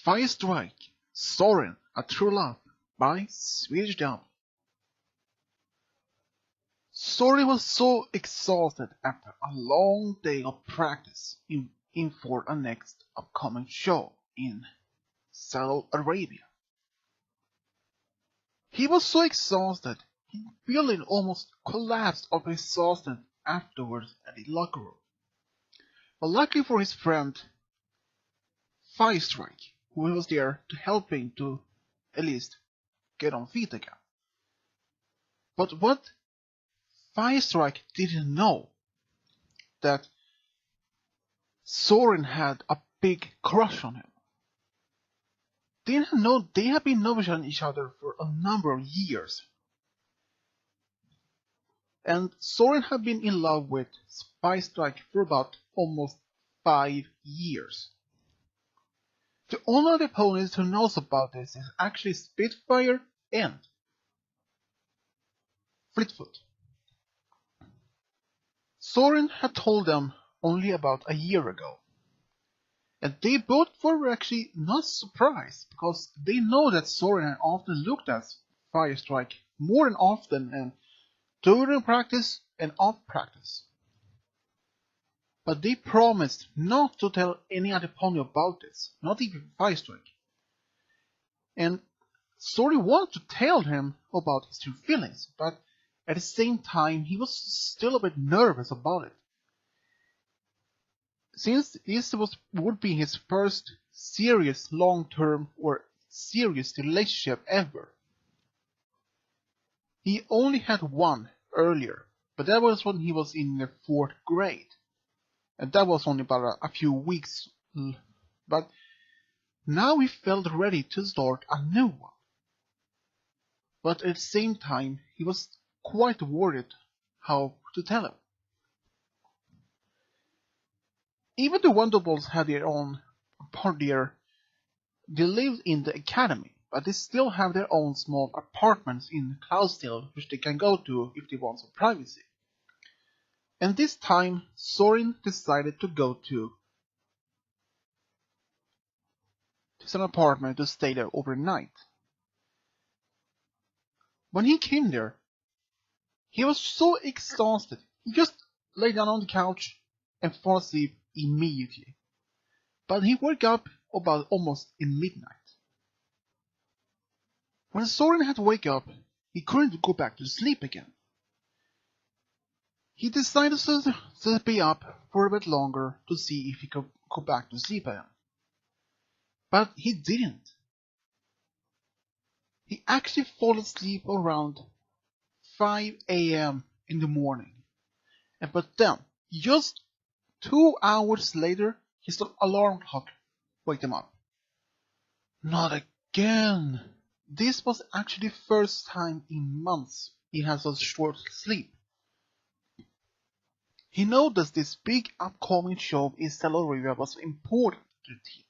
Firestreak, Soarin, A True Love by Swedish Dub. Soarin was so exhausted after a long day of practice in for a next upcoming show in Saudi Arabia. He was so exhausted, he feeling almost collapsed of exhaustion afterwards at the locker room. But luckily for his friend Firestreak, who was there to help him to at least get on feet again. But what Firestreak didn't know, that Soarin had a big crush on him. They didn't know they had been knowing each other for a number of years. And Soarin had been in love with Firestreak for about almost 5 years. The only other opponents who knows about this is actually Spitfire and Fleetfoot. Soarin had told them only about a year ago. And they both were actually not surprised, because they know that Soarin had often looked at Firestreak more than often, and during practice and off practice. But they promised not to tell any other pony about this, not even Firestreak. And Soarin wanted to tell him about his true feelings, but at the same time he was still a bit nervous about it. Since this would be his first serious long-term or serious relationship ever. He only had one earlier, but that was when he was in the 4th grade. And that was only about a few weeks. But now he felt ready to start a new one. But at the same time, he was quite worried how to tell him. Even the Wonderballs had their own part there. They lived in the academy, but they still have their own small apartments in Cloudsdale, which they can go to if they want some privacy. And this time, Soarin decided to go to some apartment to stay there overnight. When he came there, he was so exhausted, he just lay down on the couch and fell asleep immediately. But he woke up about almost in midnight. When Soarin had to wake up, he couldn't go back to sleep again. He decided to be up for a bit longer to see if he could go back to sleep again. But he didn't. He actually fell asleep around 5 AM in the morning. But then, just 2 hours later, his alarm clock waked him up. Not again! This was actually the first time in months he had such short sleep. He noticed this big upcoming show in Saudi Arabia was important to the team.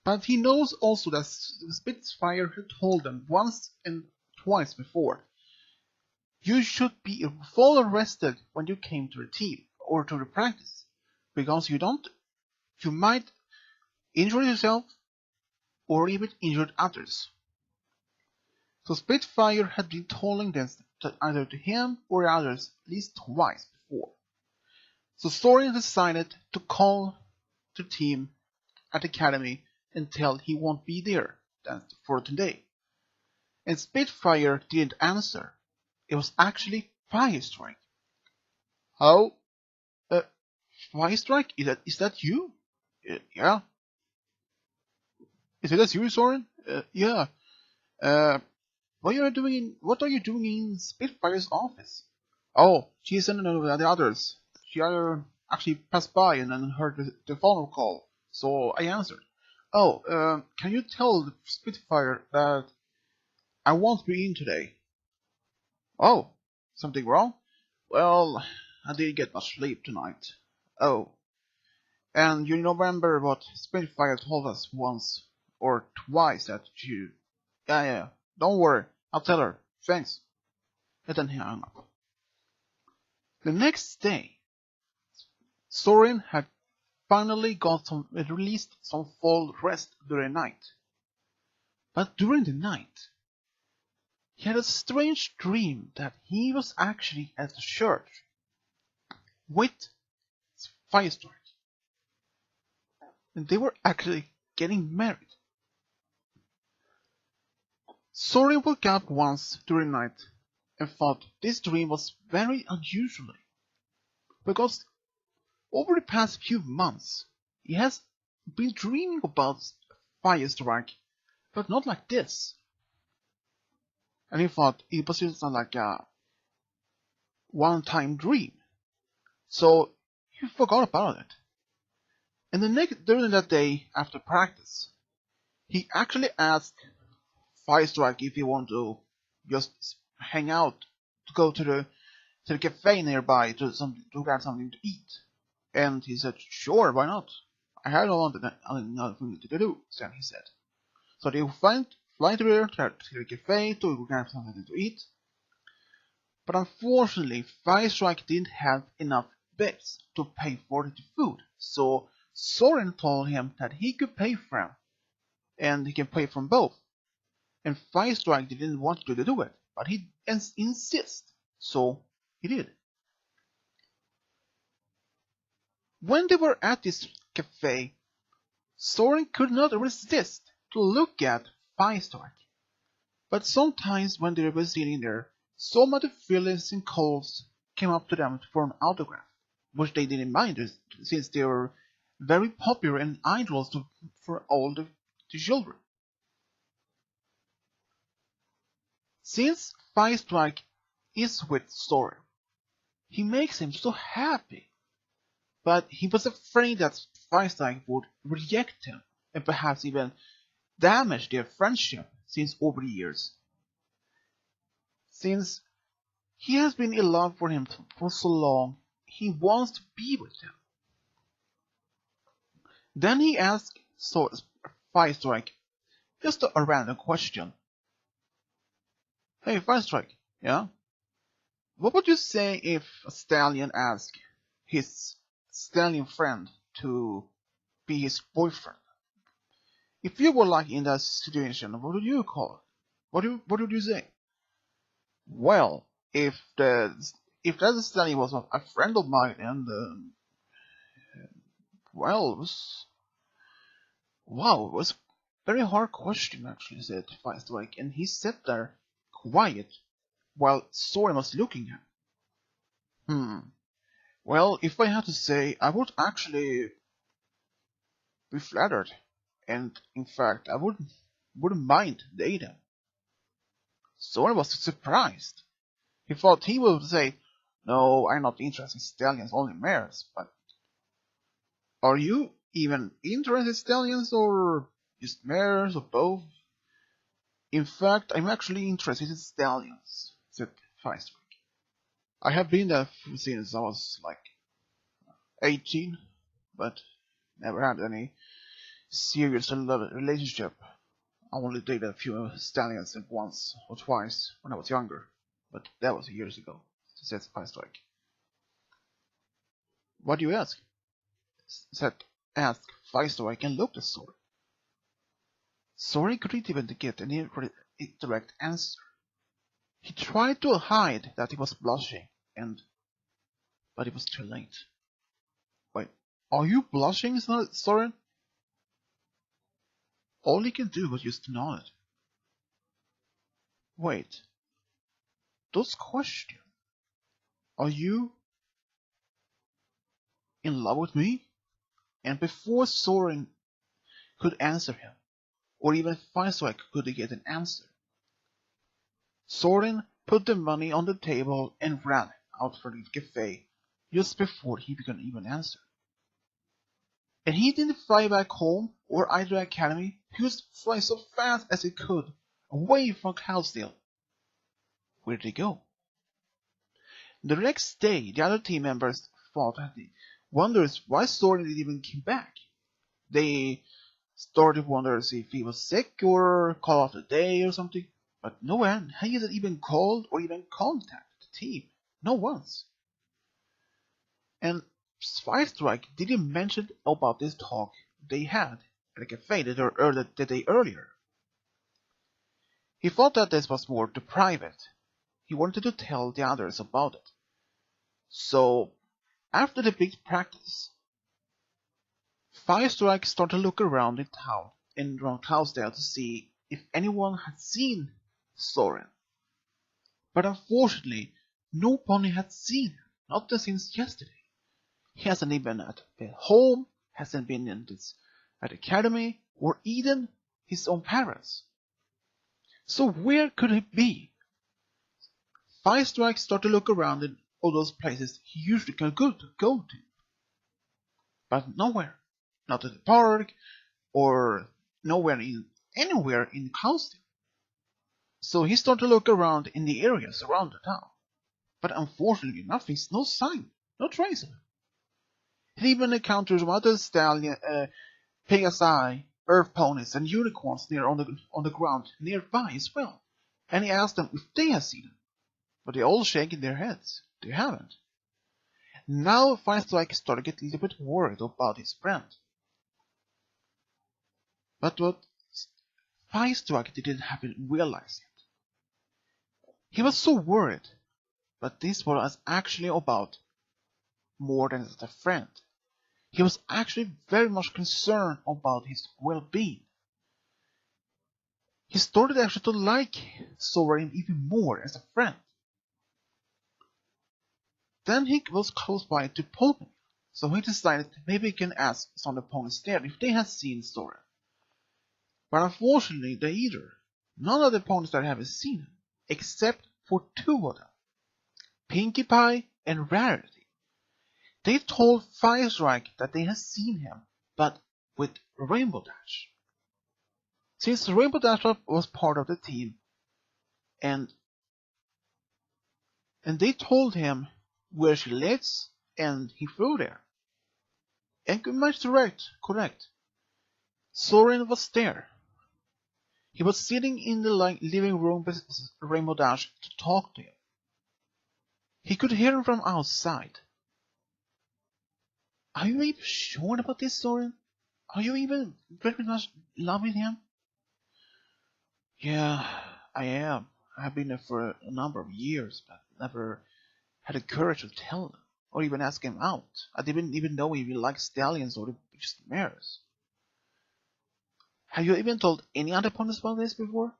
But he knows also that Spitfire had told them once and twice before, you should be fully rested when you came to the team or to the practice, because you might injure yourself or even injure others. So Spitfire had been telling this either to him or others at least twice before. So Soarin decided to call the team at the academy and tell he won't be there for today. And Spitfire didn't answer. It was actually Firestreak. How? Firestreak? Is that you? Yeah. Is that you, Soarin? Yeah. What are you doing in Spitfire's office? Oh, she's in the others. She actually passed by and then heard the phone call, so I answered. Oh, can you tell Spitfire that I won't be in today? Oh, something wrong? Well, I didn't get much sleep tonight. Oh, and you remember what Spitfire told us once or twice that you... Yeah, don't worry, I'll tell her, thanks. And then he hung up. The next day, Soarin had finally released some fall rest during the night. But during the night, he had a strange dream that he was actually at the church with Firestreak, and they were actually getting married. Soarin woke up once during the night and thought this dream was very unusual, because over the past few months he has been dreaming about Firestreak, but not like this. And he thought it was just like a one-time dream, so he forgot about it. And during that day after practice, he actually asked Firestreak if he wanted to just hang out, to go to the cafe nearby to get something to eat. And he said, sure, why not? I had nothing to do, then he said. So they fly to the cafe to get something to eat. But unfortunately, Firestreak didn't have enough bits to pay for the food. So Soarin told him that he could pay for him, and he can pay from both. And Firestreak didn't want to do it, but he insisted, so he did. When they were at this cafe, Soarin could not resist to look at Firestreak. But sometimes when they were sitting there, some of the Phillies and Coles came up to them for an autograph, which they didn't mind since they were very popular and idols for all the children. Since Firestreak is with Soarin, he makes him so happy, but he was afraid that Firestreak would reject him and perhaps even damage their friendship since over the years. Since he has been in love with him for so long, he wants to be with him. Then he asked Firestreak just a random question. Hey Firestreak, yeah? What would you say if a stallion asked his stallion friend to be his boyfriend? If you were like in that situation, what would you call it? What would you say? Well, if that stallion was a friend of mine, and well, it was a very hard question actually, said Firestreak, and he sat there quiet while Soarin was looking at him. Well, if I had to say, I would actually be flattered, and in fact, I wouldn't mind dating. Soarin was surprised. He thought he would say, no, I'm not interested in stallions, only mares, but are you even interested in stallions, or just mares, or both? In fact, I'm actually interested in stallions, said Firestreak. I have been there since I was like 18, but never had any serious relationship. I only dated a few stallions once or twice when I was younger, but that was years ago, said Firestreak. What do you ask? Asked Firestreak and looked at Soarin. Soarin couldn't even get any direct answer. He tried to hide that he was blushing, but it was too late. Wait, are you blushing, Soarin? All he could do was just nod. Wait, those questions. Are you in love with me? And before Soarin could answer him, or even Firestreak could get an answer, Soarin put the money on the table and ran out for the cafe just before he could even answer. And he didn't fly back home or either academy, he was flying so fast as he could, away from Cloudsdale. Where did he go? The next day, the other team members thought that they wondered why Soarin didn't even come back. They started wondering if he was sick or called off the day or something, but no one had even called or even contacted the team. No once. And Firestreak didn't mention about this talk they had at the cafe the day earlier. He thought that this was more too private. He wanted to tell the others about it. So, after the big practice, Firestreak started to look around in town and around Cloudsdale to see if anyone had seen Soarin. But unfortunately, nobody had seen him, not since yesterday. He hasn't been at home, hasn't been at the academy, or even his own parents. So where could he be? Firestreak started to look around in all those places he usually can go to. But nowhere. Not at the park, or anywhere in Cloudsdale. So he started to look around in the areas around the town. But unfortunately no sign, no trace of him. He even encountered some other stallion, Pegasi, earth ponies, and unicorns on the ground nearby as well. And he asked them if they had seen him. But they all shaking their heads. They haven't. Now Firestreak started to get a little bit worried about his friend. But what Firestreak didn't have it realized yet. He was so worried, but this was actually about more than just a friend. He was actually very much concerned about his well-being. He started actually to like Soarin even more as a friend. Then he was close by to Pony, so he decided maybe he can ask some of the ponies there if they had seen Soarin. But unfortunately, none of the ponies that have seen him, except for two of them, Pinkie Pie and Rarity. They told Firestreak that they had seen him, but with Rainbow Dash. Since Rainbow Dash was part of the team, and they told him where she lives, and he flew there. And much correct. Soarin was there. He was sitting in the living room with Rainbow Dash to talk to him. He could hear him from outside. Are you even sure about this, Soarin? Are you even very much loving him? Yeah, I am. I've been there for a number of years, but never had the courage to tell him, or even ask him out. I didn't even know if he liked stallions or just mares. Have you even told any other ponies about this before?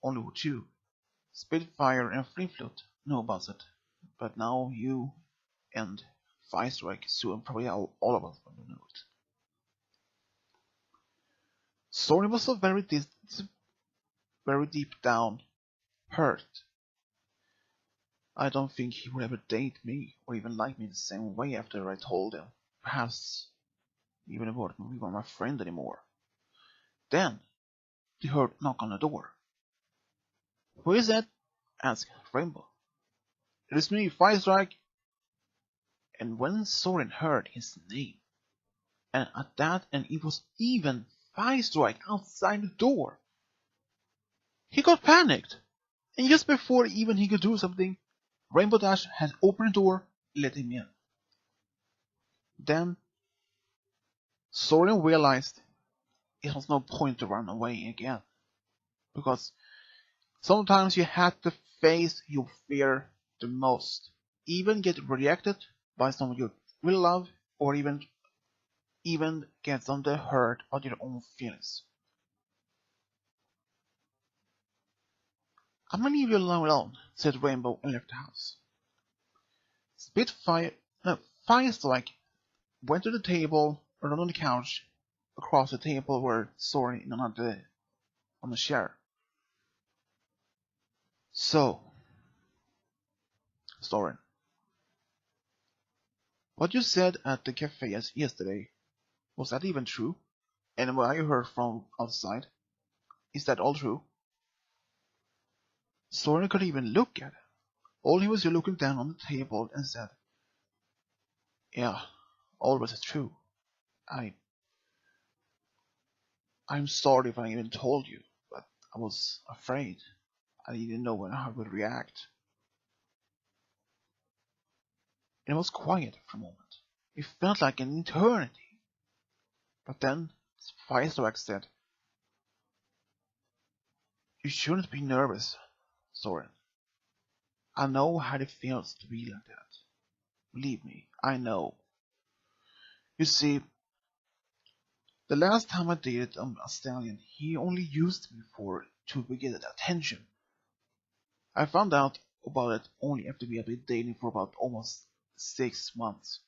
Only with you. Spitfire and Fleetfoot know about it, but now you and Firestreak soon probably all of us will know it. Soarin was so very deep down hurt. I don't think he would ever date me or even like me the same way after I told him. Perhaps even about me were my friend anymore. Then they heard a knock on the door. Who is it? Asked Rainbow. It is me, Firestreak. And when Soarin heard his name, and at that, and it was even Firestreak outside the door, he got panicked. And just before even he could do something, Rainbow Dash had opened the door, let him in. Then Soarin realized it was no point to run away again, because sometimes you have to face your fear the most, even get rejected by someone you really love, or even get some to hurt of your own feelings. I'm gonna leave you alone, said Rainbow and left the house. Firestreak went to the table, or on the couch, across the table where Soarin on the chair. So, Soarin, what you said at the cafe yesterday, was that even true? And what I heard from outside, is that all true? Soarin couldn't even look at it. All he was looking down on the table and said, yeah, all was true. I'm sorry if I even told you, but I was afraid. I didn't know how I would react. And it was quiet for a moment. It felt like an eternity. But then Firestreak said, "You shouldn't be nervous, Soarin. I know how it feels to be like that. Believe me, I know. You see, the last time I dated a stallion, he only used me to get attention. I found out about it only after we had been dating for about almost 6 months.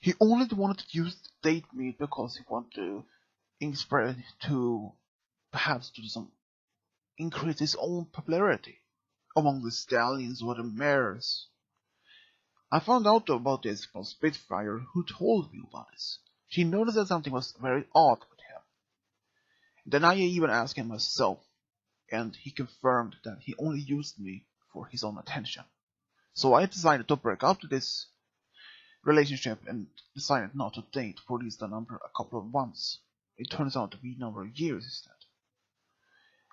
He only wanted to date me because he wanted to inspire to perhaps do some increase his own popularity among the stallions or the mares. I found out about this from Spitfire, who told me about this. She noticed that something was very odd with him. Then I even asked him myself, and he confirmed that he only used me for his own attention. So I decided to break up this relationship and decided not to date for at least a couple of months. It turns out to be a number of years instead.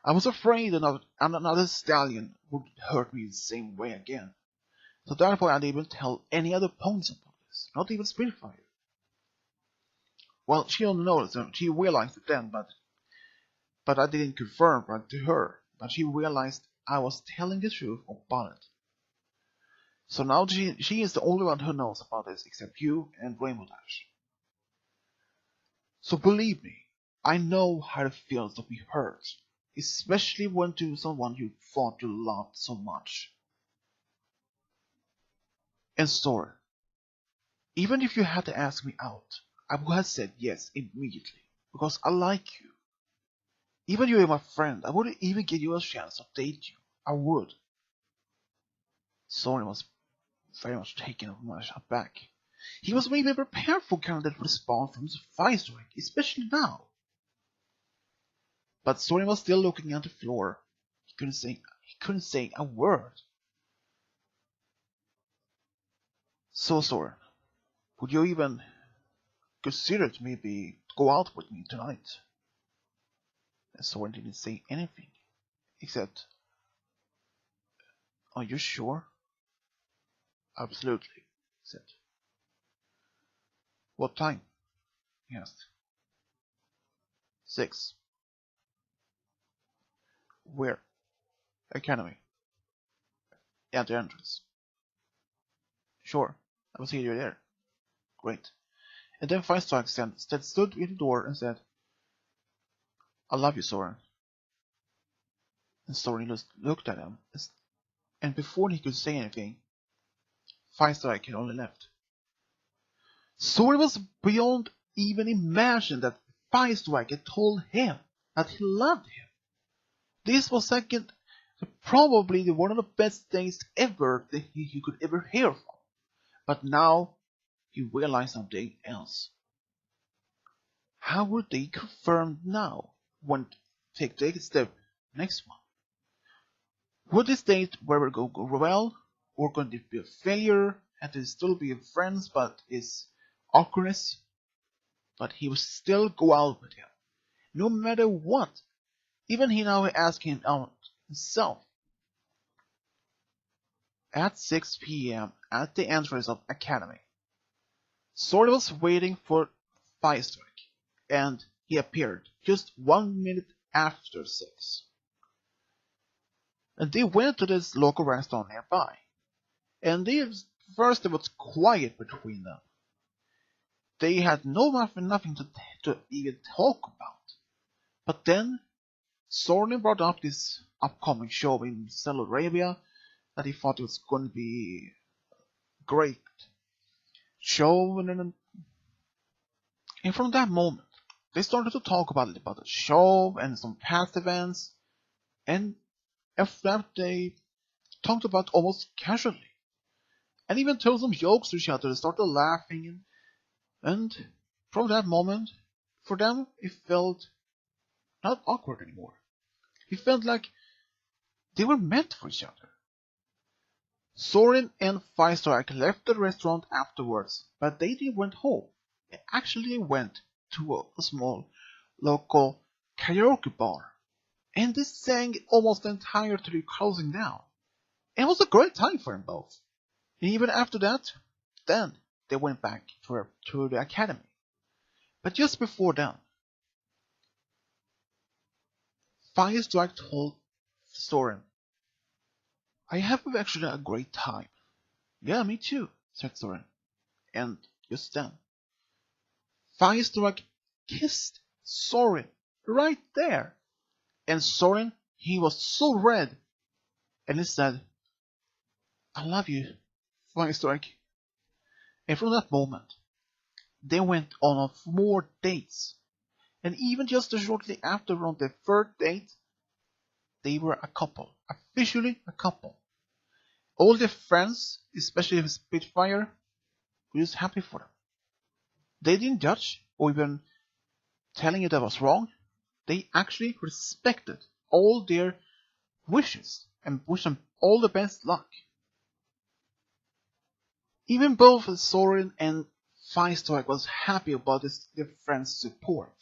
I was afraid another stallion would hurt me the same way again. So therefore I didn't even tell any other opponents about this, not even Spitfire. Well, she only noticed and she realized it then, but I didn't confirm right to her. But she realized I was telling the truth about it. So now she is the only one who knows about this except you and Rainbow Dash. So believe me, I know how it feels to be hurt, especially when to someone you thought you loved so much. And sorry, even if you had to ask me out, I would have said yes immediately, because I like you. Even you are my friend, I wouldn't even give you a chance to date you. I would. Soren was very much taken aback. He was maybe prepared for kind of that response from Firestreak, especially now. But Soren was still looking at the floor. He couldn't say a word. So Soren, would you even consider to maybe go out with me tonight? And Soren didn't say anything, except, "Are you sure?" "Absolutely," he said. "What time?" he asked. 6. "Where?" "Academy." "At the entrance." "Sure, I will see you there." "Great." And then Firestreak stood in the door and said, "I love you, Soren." And Soren looked at him, and before he could say anything, Firestreak had only left. Soren was beyond even imagine that Firestreak had told him that he loved him. This was probably one of the best things ever that he could ever hear from. But now he realized something else. How would they confirm now when take the next one? Would this date ever go well, or could it be a failure and they still be friends but is awkwardness? But he would still go out with him, no matter what. Even he now asked him out himself. At 6 p.m. at the entrance of Academy, Soren was waiting for Firestreak, and he appeared just 1 minute after 6. And they went to this local restaurant nearby, and first it was quiet between them. They had nothing to even talk about. But then Soren brought up this upcoming show in Saudi Arabia that he thought it was going to be great show, and from that moment they started to talk about the show and some past events, and after that they talked about almost casually, and even told some jokes to each other. They started laughing, and from that moment, for them, it felt not awkward anymore. It felt like they were meant for each other. Soren and Firestreak left the restaurant afterwards, but they didn't went home. They actually went to a small local karaoke bar, and they sang almost the entire to closing down. It was a great time for them both. And even after that, then they went back to the academy. But just before then, Firestreak told Soarin, "I have actually a great time." "Yeah, me too," said Soarin. And just then, Firestreak kissed Soarin right there. And Soarin, he was so red, and he said, "I love you, Firestreak." And from that moment, they went on more dates. And even just shortly after, on their third date, they were a couple, officially a couple. All their friends, especially Spitfire, were just happy for them. They didn't judge or even telling you that was wrong. They actually respected all their wishes and wished them all the best luck. Even both Soarin and Firestreak was happy about their friends' support.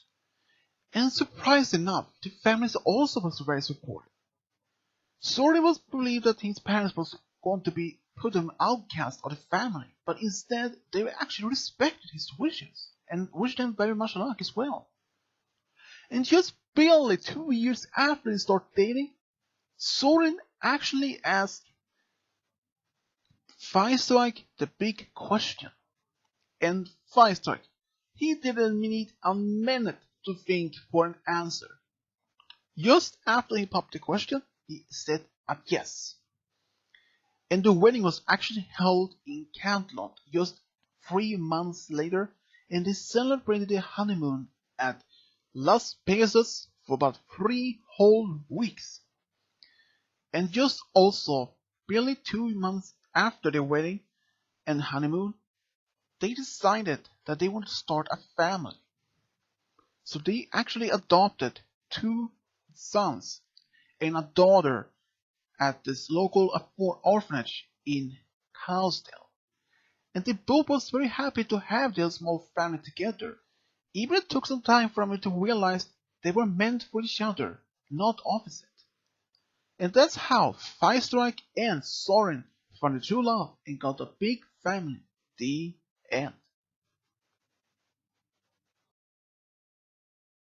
And surprised enough, the families also was very supportive. Soarin was believed that his parents was going to be put an outcast of the family, but instead they actually respected his wishes and wished them very much luck as well. And just barely 2 years after they started dating, Soarin actually asked Firestreak the big question. And Firestreak, he didn't need a minute to think for an answer. Just after he popped the question, he said a yes. And the wedding was actually held in Cantlon just 3 months later, and they celebrated their honeymoon at Las Vegas for about 3 whole weeks. And just also, barely 2 months after their wedding and honeymoon, they decided that they wanted to start a family. So they actually adopted 2 sons and a daughter at this local orphanage in Cowsdale. And they both was very happy to have their small family together. Even it took some time for them to realize they were meant for each other, not opposite. And that's how Firestreak and Soarin found a true love and got a big family. The end.